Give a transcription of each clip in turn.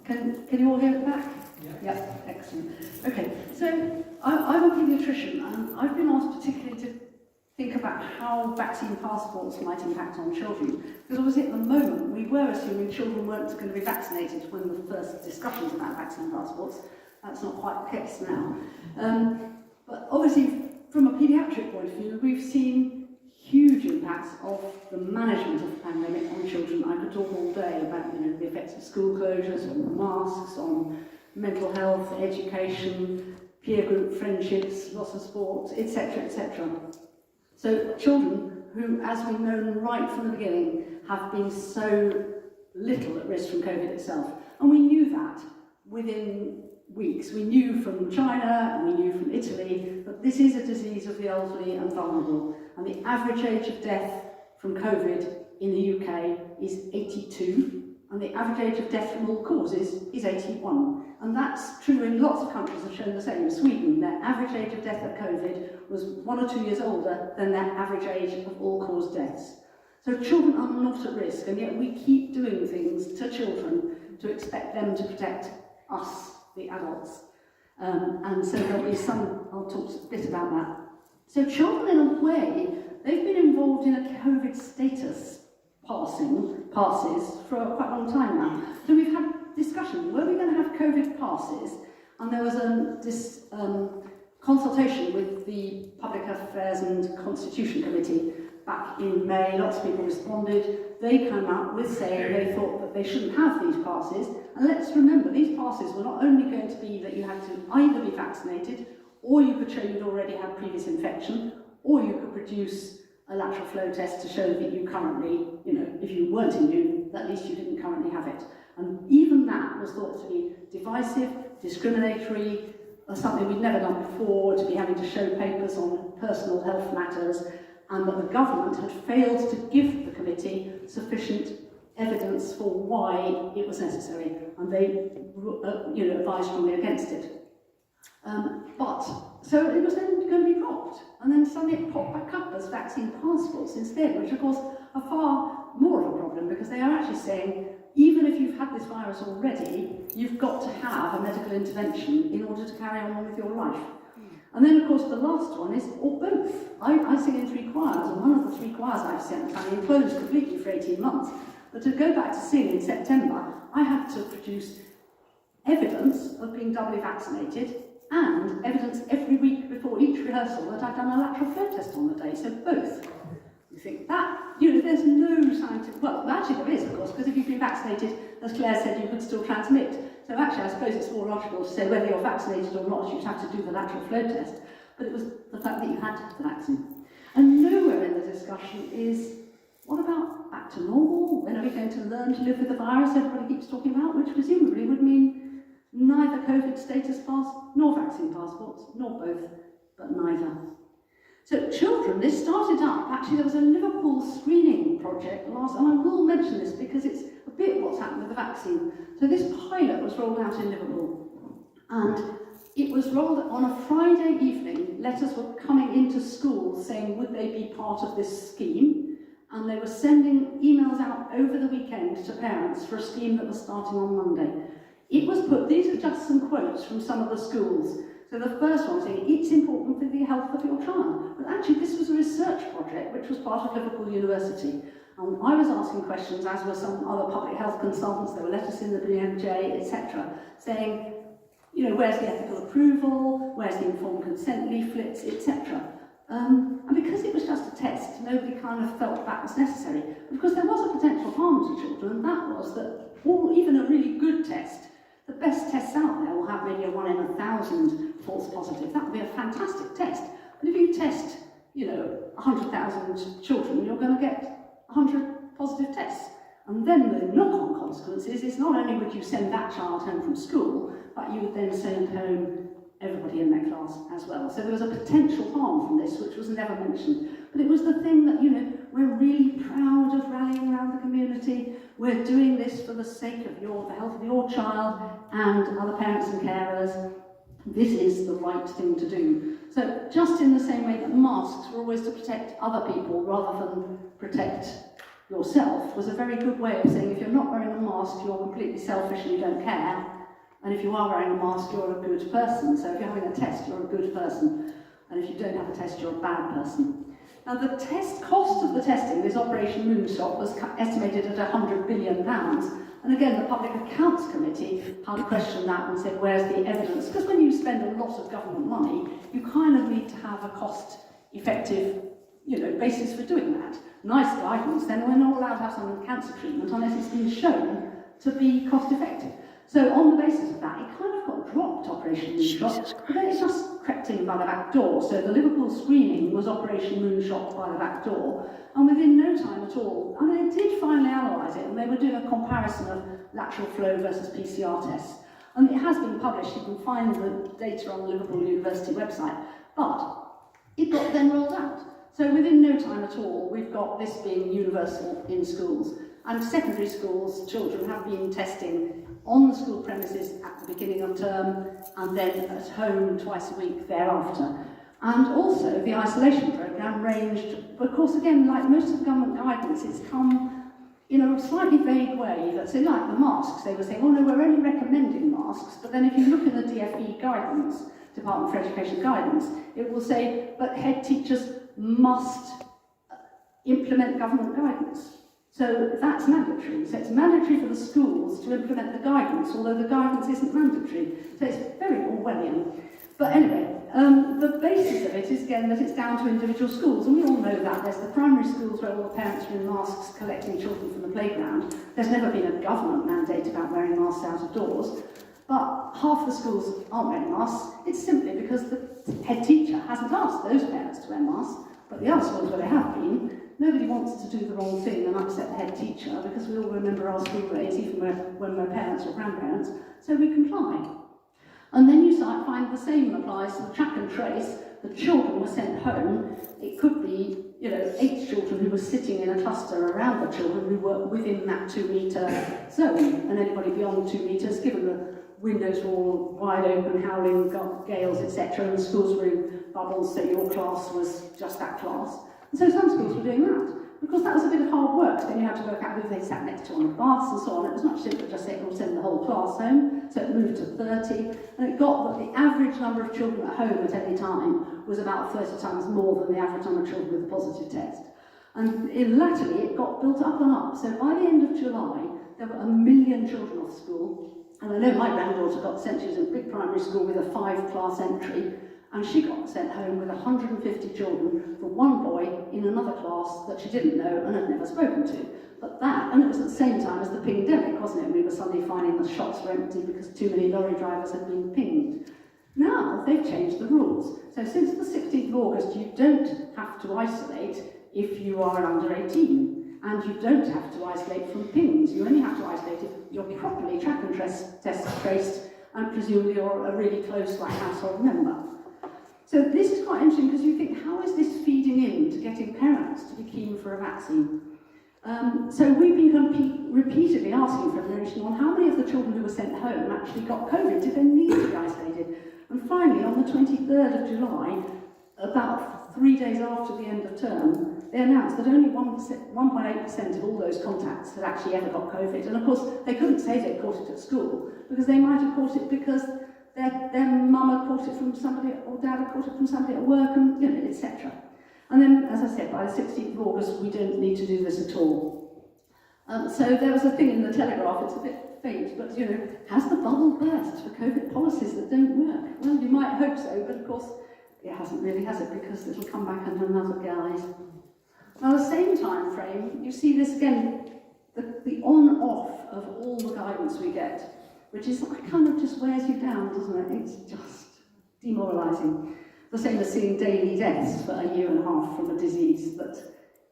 Can you all hear at the back? Yeah, excellent. Okay, so I'm a paediatrician, and I've been asked particularly to think about how vaccine passports might impact on children. Because obviously at the moment we were assuming children weren't going to be vaccinated when the first discussions about vaccine passports. That's not quite the case now. But obviously from a paediatric point of view, we've seen huge impacts of the management of the pandemic on children. I could talk all day about the effects of school closures, on masks, on mental health, education, peer group friendships, loss of sports, etc., etc. So children who, as we've known right from the beginning, have been so little at risk from COVID itself. And we knew that within weeks. We knew from China and we knew from Italy that this is a disease of the elderly and vulnerable. And the average age of death from COVID in the UK is 82. And the average age of death from all causes is 81. And that's true in lots of countries have shown the same. Sweden, their average age of death at COVID was 1 or 2 years older than their average age of all-cause deaths. So children are not at risk, and yet we keep doing things to children to expect them to protect us, the adults. And so there'll be I'll talk a bit about that. So children, in a way, they've been involved in a COVID status passes for quite a long time now. So we've had discussion, were we going to have COVID passes? And there was this consultation with the Public Affairs and Constitution Committee back in May. Lots of people responded. They came out with saying they thought that they shouldn't have these passes. And let's remember, these passes were not only going to be that you had to either be vaccinated, or you could show you'd already had previous infection, or you could produce a lateral flow test to show that you currently, if you weren't immune, at least you didn't currently have it. And even that was thought to be divisive, discriminatory, or something we'd never done before, to be having to show papers on personal health matters, and that the government had failed to give the committee sufficient evidence for why it was necessary, and they advised strongly against it. So it was then going to be dropped, and then suddenly it popped back up as vaccine passports instead, which of course are far more of a problem, because they are actually saying, even if you've had this virus already, you've got to have a medical intervention in order to carry on with your life. And then, of course, the last one is, or both. I sing in 3 choirs, and one of the 3 choirs I've sent, I mean, closed completely for 18 months. But to go back to sing in September, I had to produce evidence of being doubly vaccinated and evidence every week before each rehearsal that I'd done a lateral flow test on the day. So both. You think that, there's no scientific, well, actually there is, of course, because if you've been vaccinated, as Claire said, you could still transmit. So actually, I suppose it's more logical to say whether you're vaccinated or not, you'd have to do the lateral flow test. But it was the fact that you had the vaccine. And nowhere in the discussion is, what about back to normal? When are we going to learn to live with the virus everybody keeps talking about, which presumably would mean neither COVID status pass nor vaccine passports, nor both, but neither. So children, this started up, actually there was a Liverpool screening project and I will mention this because it's a bit what's happened with the vaccine. So this pilot was rolled out in Liverpool, and it was rolled on a Friday evening. Letters were coming into schools saying would they be part of this scheme, and they were sending emails out over the weekend to parents for a scheme that was starting on Monday. It was put, these are just some quotes from some of the schools. So the first one saying, it's important for the health of your child. But actually this was a research project which was part of Liverpool University. And I was asking questions, as were some other public health consultants, there were letters in the BMJ, etc., saying, where's the ethical approval, where's the informed consent leaflets, etc. And because it was just a test, nobody kind of felt that was necessary. But of course there was a potential harm to children, and that was that even a really good test, the best tests out there will have maybe a 1 in 1,000 false positive. That would be a fantastic test. But if you test, 100,000 children, you're going to get 100 positive tests. And then the knock-on consequences is not only would you send that child home from school, but you would then send home everybody in their class as well. So there was a potential harm from this, which was never mentioned. But it was the thing that, we're really proud of rallying around the community. We're doing this for the sake of the health of your child and other parents and carers. This is the right thing to do. So just in the same way that masks were always to protect other people rather than protect yourself was a very good way of saying if you're not wearing a mask, you're completely selfish and you don't care. And if you are wearing a mask, you're a good person. So if you're having a test, you're a good person. And if you don't have a test, you're a bad person. Now the cost of the testing, this Operation Moonshot, was estimated at £100 billion. And again, the Public Accounts Committee had questioned that and said, where's the evidence? Because when you spend a lot of government money, you kind of need to have a cost-effective, basis for doing that. Nice guidance, then we're not allowed to have some cancer treatment unless it's been shown to be cost-effective. So on the basis of that, it kind of got dropped, Operation Moonshot, but then it just crept in by the back door. So the Liverpool screening was Operation Moonshot by the back door, and within no time at all, and they did finally analyse it, and they were doing a comparison of lateral flow versus PCR tests. And it has been published, you can find the data on the Liverpool University website, but it got then rolled out. So within no time at all, we've got this being universal in schools. And secondary schools, children have been testing on the school premises at the beginning of term and then at home twice a week thereafter. And also the isolation programme ranged, but of course again, like most of the government guidance, it's come in a slightly vague way. That say, like the masks, they were saying, oh no, we're only recommending masks, but then if you look in the DfE guidance, Department for Education guidance, it will say, but head teachers must implement government guidance. So that's mandatory. So it's mandatory for the schools to implement the guidance, although the guidance isn't mandatory. So it's very Orwellian. But anyway, the basis of it is, again, that it's down to individual schools. And we all know that. There's the primary schools where all the parents are in masks collecting children from the playground. There's never been a government mandate about wearing masks out of doors. But half the schools aren't wearing masks. It's simply because the head teacher hasn't asked those parents to wear masks. But the other schools where they have been, nobody wants to do the wrong thing and upset the head teacher, because we all remember our school days, even when we're parents or grandparents, so we comply. And then you find the same applies to the track and trace. The children were sent home. It could be, 8 children who were sitting in a cluster around the children who were within that 2-metre zone, and anybody beyond 2 metres, given the windows were all wide open, howling gales, etc., and schools were in bubbles, so your class was just that class. And so some schools were doing that, because that was a bit of hard work. Then you had to work out who they sat next to on the bus and so on. It was much simpler just saying, we'll send the whole class home, so it moved to 30, and it got that the average number of children at home at any time was about 30 times more than the average number of children with a positive test. And latterly, it got built up and up. So by the end of July, there were 1 million children off school. And I know my granddaughter got sent, she was in a big primary school with a 5-class entry, and she got sent home with 150 children for one boy in another class that she didn't know and had never spoken to. But that, and it was at the same time as the pingdemic, wasn't it? We were suddenly finding the shops were empty because too many lorry drivers had been pinged. Now they've changed the rules. So since the 16th of August, you don't have to isolate if you are under 18. And you don't have to isolate from pings. You only have to isolate if you're properly track and traced and presumably you're a really close household member. So this is quite interesting because you think, how is this feeding in to getting parents to be keen for a vaccine? So we've been repeatedly asking for information on how many of the children who were sent home actually got COVID, did they need to be isolated? And finally, on the 23rd of July, about 3 days after the end of term, they announced that only 1.8% of all those contacts had actually ever got COVID. And of course, they couldn't say they caught it at school, because they might have caught it because their mum had caught it from somebody, or dad had caught it from somebody at work, and etc. And then, as I said, by the 16th of August, we don't need to do this at all. So there was a thing in the Telegraph, it's a bit faint, but has the bubble burst for COVID policies that don't work? Well, you might hope so, but of course, it hasn't really, has it? Because it'll come back under another guise. Now, the same time frame, you see this again, the on-off of all the guidance we get, which is kind of just wears you down, doesn't it? It's just demoralising. The same as seeing daily deaths for 1.5 years from a disease, but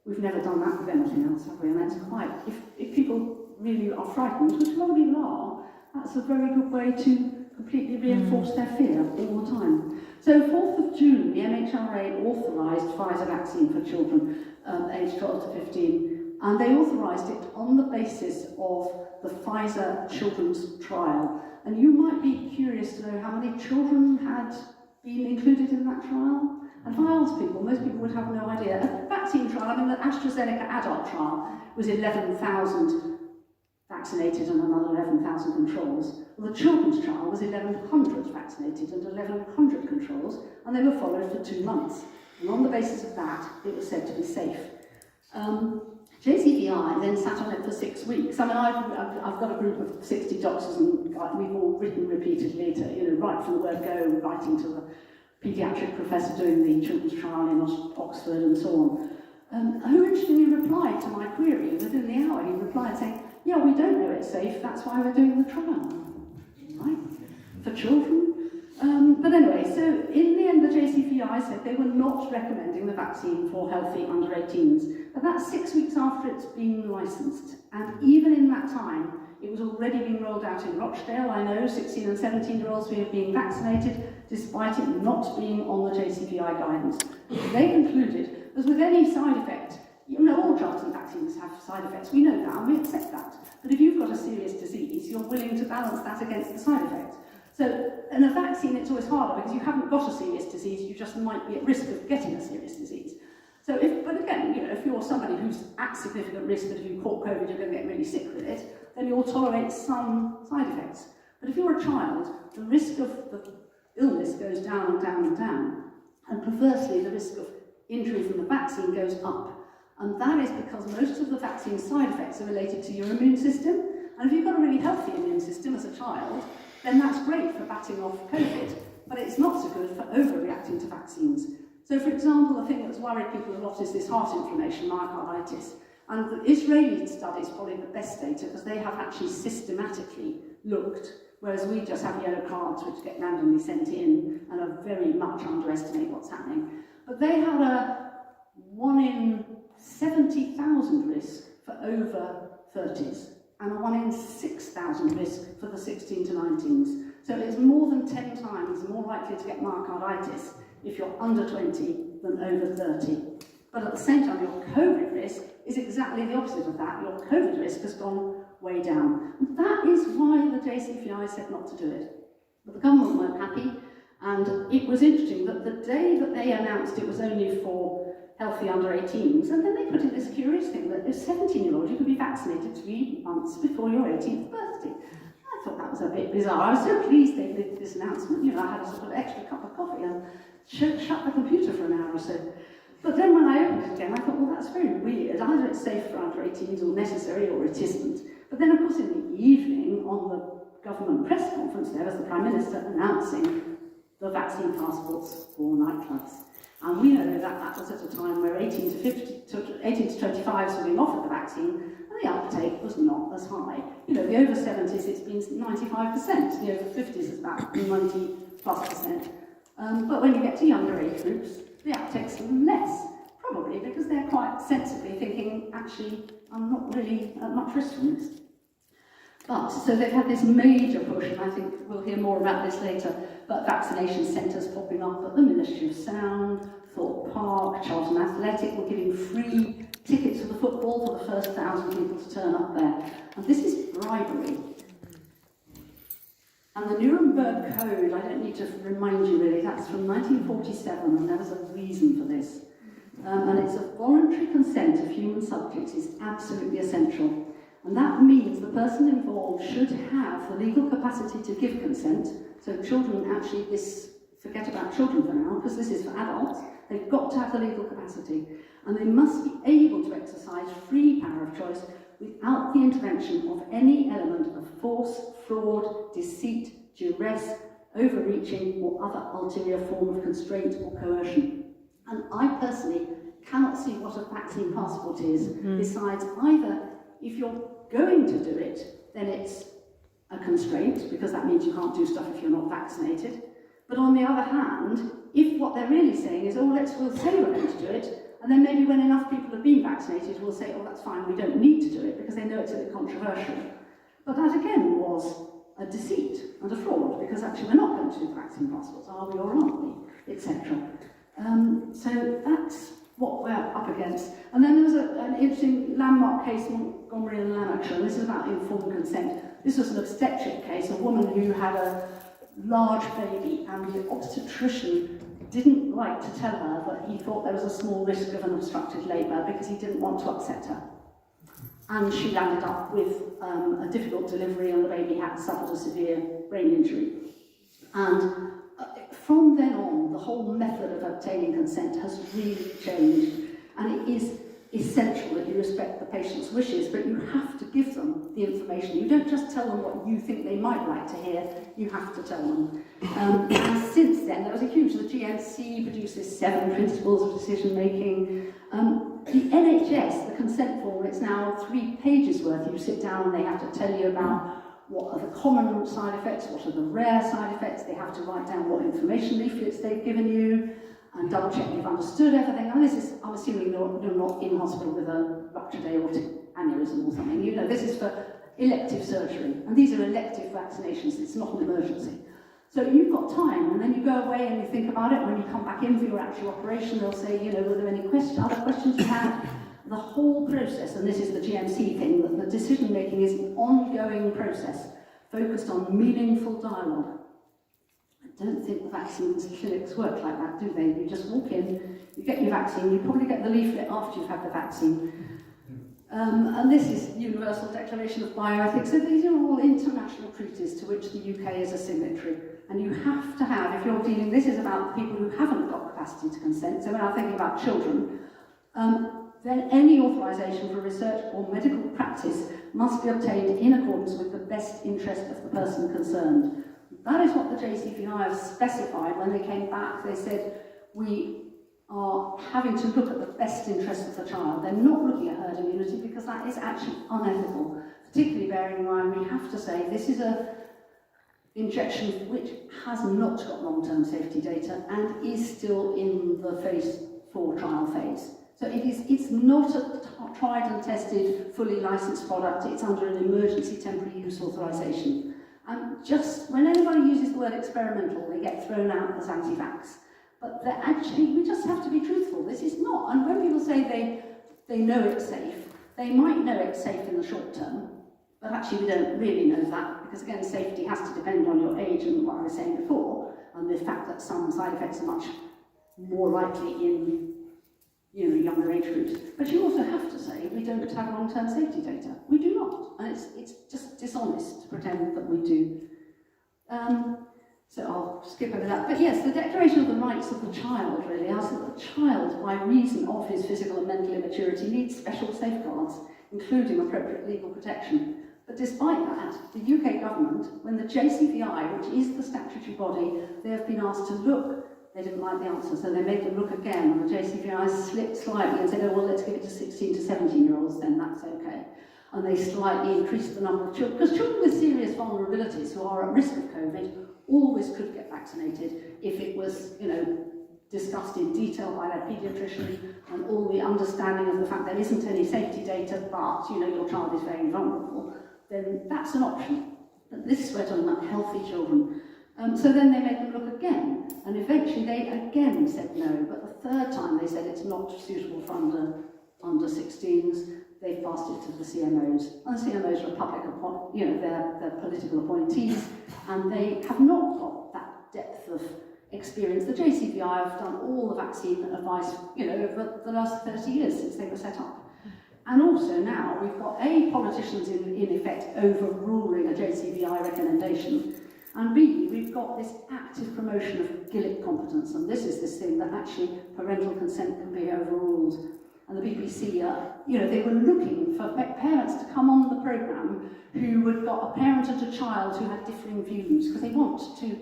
we've never done that with anything else, have we? And that's quite, if people really are frightened, which a lot of people are, that's a very good way to completely reinforce their fear all the time. So 4th of June, the MHRA authorised Pfizer vaccine for children aged 12 to 15, and they authorised it on the basis of the Pfizer children's trial. And you might be curious to know how many children had been included in that trial. And if I ask people, most people would have no idea. A vaccine trial, I mean, the AstraZeneca adult trial was 11,000 vaccinated and another 11,000 controls. Well, the children's trial was 1,100 vaccinated and 1,100 controls, and they were followed for 2 months. And on the basis of that, it was said to be safe. JCVI then sat on it for 6 weeks. I mean, I've got a group of 60 doctors, and we've all written repeatedly to, right from the word go, writing to the paediatric professor doing the children's trial in Oxford and so on, who interestingly replied to my query. Within the hour, he replied saying, yeah, we don't know it's safe, that's why we're doing the trial. Right? For children. But anyway, so in the end, the JCVI said they were not recommending the vaccine for healthy under 18s. But that's 6 weeks after it's been licensed. And even in that time, it was already being rolled out in Rochdale. I know 16 and 17-year-olds were being vaccinated, despite it not being on the JCVI guidance. They concluded, as with any side effect, all drugs and vaccines have side effects. We know that, and we accept that. But if you've got a serious disease, you're willing to balance that against the side effect. So, in a vaccine, it's always harder because you haven't got a serious disease, you just might be at risk of getting a serious disease. So, but again, if you're somebody who's at significant risk that if you caught COVID, you're going to get really sick with it, then you'll tolerate some side effects. But if you're a child, the risk of the illness goes down and down and down. And perversely, the risk of injury from the vaccine goes up. And that is because most of the vaccine side effects are related to your immune system. And if you've got a really healthy immune system as a child, then that's great for batting off COVID, but it's not so good for overreacting to vaccines. So, for example, the thing that's worried people a lot is this heart inflammation, myocarditis. And the Israeli study is probably the best data because they have actually systematically looked, whereas we just have yellow cards which get randomly sent in and are very much underestimate what's happening. But they had a 1 in 70,000 risk for over 30s. And a 1 in 6,000 risk for the 16 to 19s. So it's more than 10 times more likely to get myocarditis if you're under 20 than over 30. But at the same time, your COVID risk is exactly the opposite of that. Your COVID risk has gone way down. And that is why the JCVI said not to do it. But the government weren't happy, and it was interesting that the day that they announced it was only for healthy under 18s, and then they put in this curious thing that as 17-year-olds you can be vaccinated 3 months before your 18th birthday. I thought that was a bit bizarre. I was so pleased they did this announcement. I had a sort of extra cup of coffee and shut the computer for an hour or so. But then when I opened it again, I thought, well, that's very weird. Either it's safe for under 18s or necessary, or it isn't. But then, of course, in the evening, on the government press conference, there was the Prime Minister announcing the vaccine passports for nightclubs. And we know that that was at a time where 18 to 25s were being offered the vaccine, and the uptake was not as high. The over 70s, it's been 95%. The over 50s is about 90+%. But when you get to younger age groups, the uptake's less, probably because they're quite sensibly thinking, actually, I'm not really at much risk from this. But, so they've had this major push, and I think we'll hear more about this later, but vaccination centres popping up at the Ministry of Sound, Thorpe Park, Charlton Athletic were giving free tickets for the football for the first 1,000 people to turn up there. And this is bribery. And the Nuremberg Code, I don't need to remind you really, that's from 1947, and there was a reason for this. And it's a voluntary consent of human subjects is absolutely essential. And that means the person involved should have the legal capacity to give consent. So children actually, forget about children for now, because this is for adults. They've got to have the legal capacity. And they must be able to exercise free power of choice without the intervention of any element of force, fraud, deceit, duress, overreaching, or other ulterior form of constraint or coercion. And I personally cannot see what a vaccine passport is, besides either, if you're going to do it, then it's a constraint, because that means you can't do stuff if you're not vaccinated. But on the other hand, if what they're really saying is, we'll say we're going to do it, and then maybe when enough people have been vaccinated, we'll say, that's fine, we don't need to do it, because they know it's a bit controversial. But that again was a deceit and a fraud, because actually we're not going to do the vaccine passports, are we or aren't we, etc. So that's what we're up against. And then there was an interesting landmark case, Montgomery and Lanarkshire, and this is about informed consent. This was an obstetric case, a woman who had a large baby, and the obstetrician didn't like to tell her that he thought there was a small risk of an obstructed labour because he didn't want to upset her. And she landed up with a difficult delivery, and the baby had suffered a severe brain injury. And from then on, the whole method of obtaining consent has really changed, and it is essential that you respect the patient's wishes, but you have to give them the information. You don't just tell them what you think they might like to hear, you have to tell them. And since then, there was a huge, the GMC produces 7 principles of decision making. The NHS, the consent form, it's now 3 pages worth. You sit down and they have to tell you about what are the common side effects, what are the rare side effects. They have to write down what information leaflets they've given you and double check you've understood everything. And this is, I'm assuming you're not in hospital with a ruptured aortic aneurysm or something. You know, this is for elective surgery. And these are elective vaccinations, it's not an emergency. So you've got time, and then you go away and you think about it. When you come back in for your actual operation, they'll say, you know, were there any other questions you had? The whole process, and this is the GMC thing, that the decision-making is an ongoing process focused on meaningful dialogue. I don't think the vaccines clinics work like that, do they? You just walk in, you get your vaccine, you probably get the leaflet after you've had the vaccine. And this is Universal Declaration of Bioethics. So these are all international treaties to which the UK is a signatory. And you have to have, if you're dealing, this is about people who haven't got capacity to consent. So when I'm thinking about children, then any authorisation for research or medical practice must be obtained in accordance with the best interest of the person concerned. That is what the JCVI have specified when they came back. They said, we are having to look at the best interest of the child. They're not looking at herd immunity because that is actually unethical, particularly bearing in mind we have to say this is an injection which has not got long-term safety data and is still in the phase 4 trial phase. So it's not a tried and tested, fully licensed product. It's under an emergency temporary use authorisation. And just when anybody uses the word experimental, they get thrown out as anti-vax. But actually, we just have to be truthful. This is not. And when people say they know it's safe, they might know it's safe in the short term, but actually we don't really know that, because again, safety has to depend on your age and what I was saying before, and the fact that some side effects are much more likely in younger age groups. But you also have to say we don't have long-term safety data. We do not, and it's just dishonest to pretend that we do. So I'll skip over that. But yes, the Declaration of the Rights of the Child really asks that the child, by reason of his physical and mental immaturity, needs special safeguards, including appropriate legal protection. But despite that, the UK government, when the JCVI, which is the statutory body, they have been asked to look. They didn't like the answer, so they made them look again, and the JCVI slipped slightly and said, oh, well, let's give it to 16 to 17-year-olds, then that's okay. And they slightly increased the number of children, because children with serious vulnerabilities who are at risk of COVID always could get vaccinated if it was, discussed in detail by their paediatrician and all the understanding of the fact there isn't any safety data, but, your child is very vulnerable, then that's an option. But this is we're talking about healthy children. So then they made them look again, and eventually they again said no, but the third time they said it's not suitable for under 16s, they passed it to the CMOs. And the CMOs are public they're political appointees, and they have not got that depth of experience. The JCVI have done all the vaccine advice, over the last 30 years since they were set up. And also now we've got A, politicians in effect overruling a JCVI recommendation, and B, we've got this active promotion of Gillick competence, and this is this thing that actually parental consent can be overruled. And the BBC, they were looking for parents to come on the programme who had got a parent and a child who had differing views, because they want to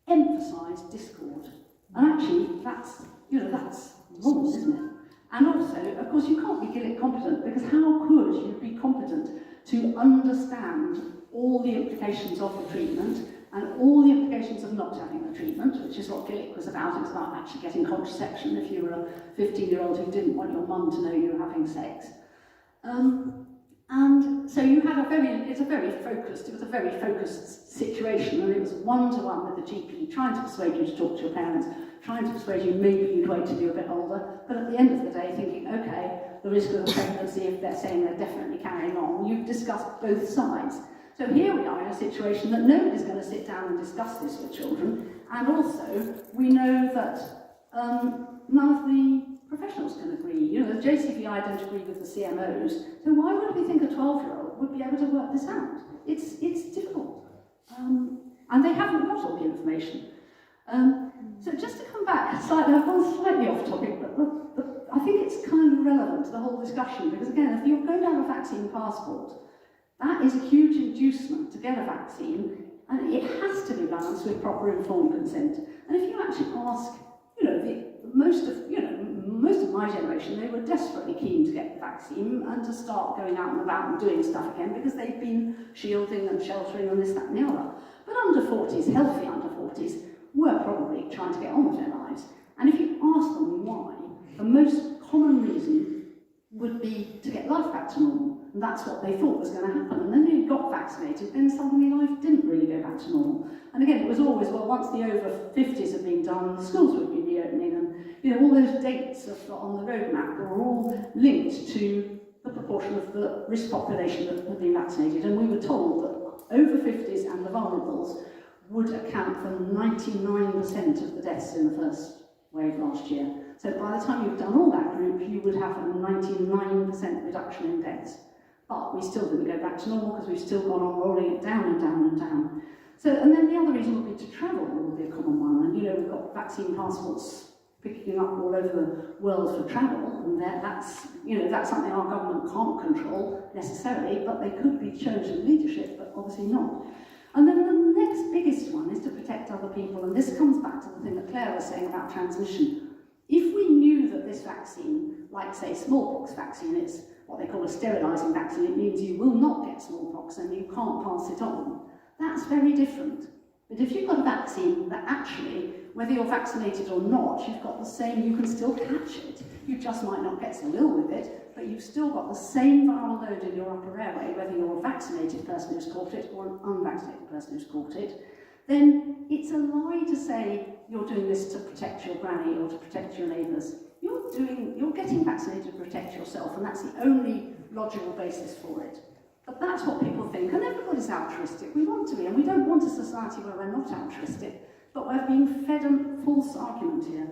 emphasise discord. And actually, that's wrong, isn't it? And also, of course, you can't be Gillick competent, because how could you be competent to understand all the implications of the treatment and all the implications of not having the treatment, which is what Gillick was about. It was about actually getting contraception if you were a 15-year-old who didn't want your mum to know you were having sex. And so you had it was a very focused situation, and it was one-to-one with the GP, trying to persuade you to talk to your parents, trying to persuade you maybe you'd wait till you're a bit older, but at the end of the day thinking, okay, the risk of a pregnancy, if they're saying they're definitely carrying on, you've discussed both sides. So here we are in a situation that nobody's going to sit down and discuss this with children, and also we know that none of the professionals can agree. You know, the JCVI don't agree with the CMOs, so why would we think a 12-year-old would be able to work this out? It's difficult. And they haven't got all the information. So just to come back slightly, I've gone slightly off topic, but I think it's kind of relevant to the whole discussion, because again, if you're going to have a vaccine passport, that is a huge inducement to get a vaccine, and it has to be balanced with proper informed consent. And if you actually ask, you know, most of my generation, they were desperately keen to get the vaccine and to start going out and about and doing stuff again, because they've been shielding and sheltering and this, that and the other. But under 40s, healthy under 40s, were probably trying to get on with their lives. And if you ask them why, the most common reason would be to get life back to normal. And that's what they thought was going to happen. And then they got vaccinated, then suddenly life didn't really go back to normal. And again, it was always, well, once the over 50s had been done, the schools would be reopening. And you know, all those dates on the roadmap were all linked to the proportion of the risk population that had been vaccinated. And we were told that over 50s and the vulnerables would account for 99% of the deaths in the first wave last year. So by the time you've done all that group, you would have a 99% reduction in deaths. But we still didn't go back to normal because we've still gone on rolling it down and down and down. So, and then the other reason would be to travel would be a common one. And you know, we've got vaccine passports picking up all over the world for travel, and that's, you know, that's something our government can't control necessarily, but they could be shown some leadership, but obviously not. And then the next biggest one is to protect other people, and this comes back to the thing that Claire was saying about transmission. If we knew that this vaccine, like say smallpox vaccine, is what they call a sterilising vaccine, it means you will not get smallpox and you can't pass it on, that's very different. But if you've got a vaccine that actually, whether you're vaccinated or not, you've got the same, you can still catch it. You just might not get so ill with it, but you've still got the same viral load in your upper airway, whether you're a vaccinated person who's caught it or an unvaccinated person who's caught it, then it's a lie to say you're doing this to protect your granny or to protect your neighbours. You're getting vaccinated to protect yourself, and that's the only logical basis for it. But that's what people think, and everybody's altruistic. We want to be, and we don't want a society where we're not altruistic, but we're being fed a false argument here.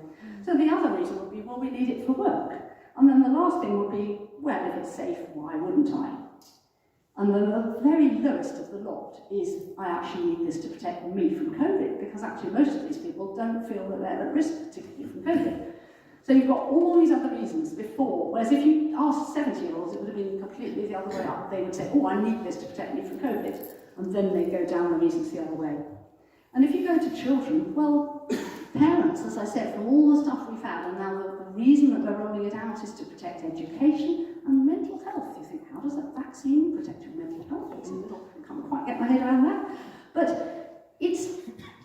So the other reason would be, well, we need it for work. And then the last thing would be, well, if it's safe, why wouldn't I? And then the very lowest of the lot is, I actually need this to protect me from COVID, because actually most of these people don't feel that they're at risk, particularly from COVID. So you've got all these other reasons before, whereas if you asked 70-year-olds, it would have been completely the other way up. They would say, oh, I need this to protect me from COVID, and then they go down the reasons the other way. And if you go to children, well, parents, as I said, from all the stuff we've had, and now the reason that we're rolling it out is to protect education and mental health. You think, how does that vaccine protect your mental health? It's a little, I can't quite get my head around that. But it's,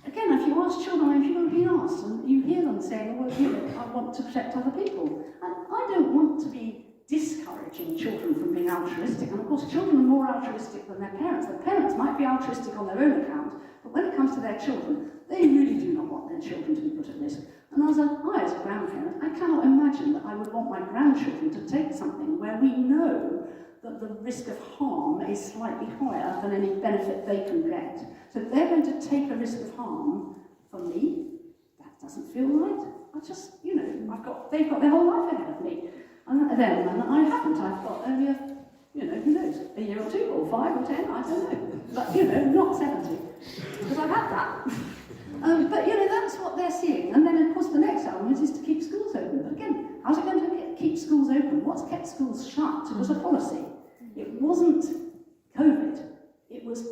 again, if you ask children, I mean, people have been asked, and you hear them saying, well, you know, I want to protect other people. And I don't want to be discouraging children from being altruistic. And of course, children are more altruistic than their parents. Their parents might be altruistic on their own account, but when it comes to their children, they really do not want their children to be put at risk. And as a grandparent, I cannot imagine that I would want my grandchildren to take something where we know that the risk of harm is slightly higher than any benefit they can get. So if they're going to take a risk of harm for me, that doesn't feel right. I just, you know, they've got their whole life ahead of me. And them, and I haven't. I've got only you know, who knows, a year or two, or 5 or 10, I don't know. But, you know, not 70, because I've had that. But, you know, that's what they're seeing. And then, of course, the next element is to keep schools open. But again, how's it going to keep schools open? What's kept schools shut? It was a policy. It wasn't COVID. It was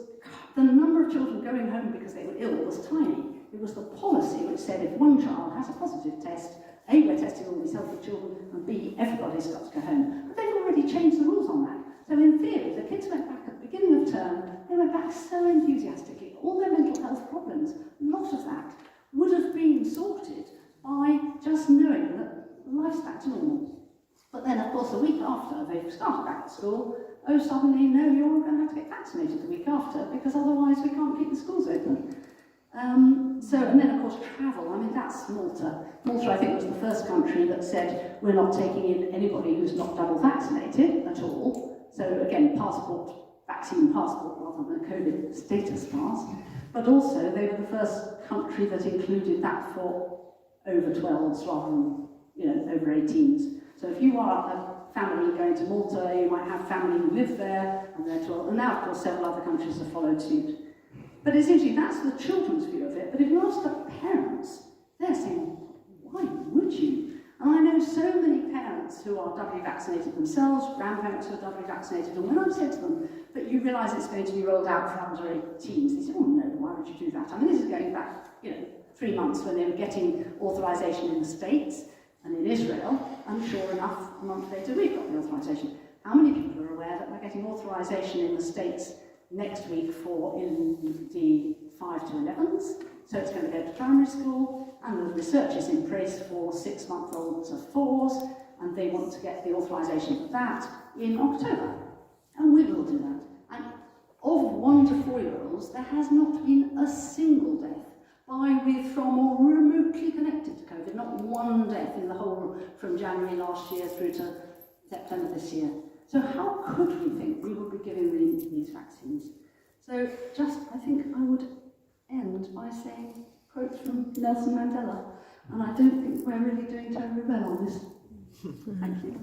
the number of children going home because they were ill was tiny. It was the policy which said if one child has a positive test, A, we're testing all these healthy children, and B, everybody's got to go home. But they've already changed the rules on that. So in theory, the kids went back at the beginning of term, they went back so enthusiastically. All their mental health problems, a lot of that, would have been sorted by just knowing that life's back to normal. But then, of course, a week after they've started back at school, oh, suddenly, no, you're going to have to get vaccinated the week after, because otherwise we can't keep the schools open. And then, of course, travel. I mean, that's Malta. Malta, I think, was the first country that said we're not taking in anybody who's not double vaccinated at all. So, again, passport vaccine passport rather than a COVID status pass, but also they were the first country that included that for over 12s rather than, you know, over 18s. So if you are a family going to Malta, you might have family who live there, and they're 12, and now of course several other countries have followed suit. But essentially that's the children's view of it, but if you ask the parents, they're saying, why would you? And I know so many parents who are doubly vaccinated themselves, grandparents who are doubly vaccinated, and when I've said to them, but you realise it's going to be rolled out for under 18s, they say, oh no, why would you do that? I mean, this is going back, you know, 3 months when they were getting authorisation in the States and in Israel, and sure enough, a month later we've got the authorisation. How many people are aware that we're getting authorisation in the States next week for in the 5 to 11s? So it's going to go to primary school, and the research is in place for 6-month-olds of 4s, and they want to get the authorisation for that in October. And we will do that. And of 1 to 4-year-olds, there has not been a single death with, from, or remotely connected to COVID. Not one death in the whole from January last year through to September this year. So how could we think we would be giving these vaccines? So I think I would end by saying, quote from Nelson Mandela, and I don't think we're really doing terribly well on this. Thank you.